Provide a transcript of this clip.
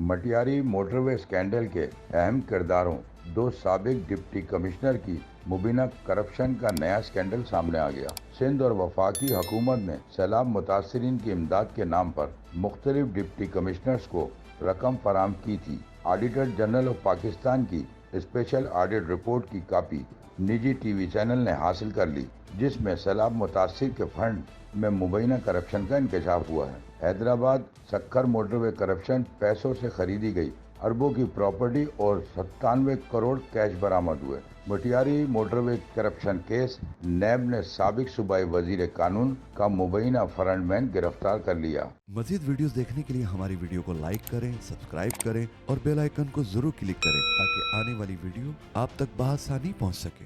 Matiari motorway scandal के अहम किरदारों दो साबिक डिप्टी कमिश्नर की मुबीना करप्शन का नया स्कैंडल सामने आ गया। सिंध और वफाकी हुकूमत ने सैलाब मुतासरीन की इमदाद के नाम पर मुख्तलिफ डिप्टी कमिश्नर्स को रकम फराहम की थी। ऑडिटर जनरल ऑफ पाकिस्तान की स्पेशल ऑडिट रिपोर्ट की कापी निजी टीवी चैनल ने हासिल कर ली, जिसमें सैलाब मुतासिर के फंड में मुबैना करप्शन का इंकशाफ हुआ है। हैदराबाद सक्खर मोटरवे करप्शन पैसों से खरीदी गई अरबों की प्रॉपर्टी और 97 करोड़ कैश बरामद हुए। मटियारी मोटरवे करप्शन केस नैब ने साबिक सूबाई वजीर कानून का मुबैना फ्रंटमैन गिरफ्तार कर लिया। मजीद वीडियोस देखने के लिए हमारी वीडियो को लाइक करें, सब्सक्राइब करें और बेल आइकन को जरूर क्लिक करें ताकि आने वाली वीडियो आप तक बआसानी पहुंच सके।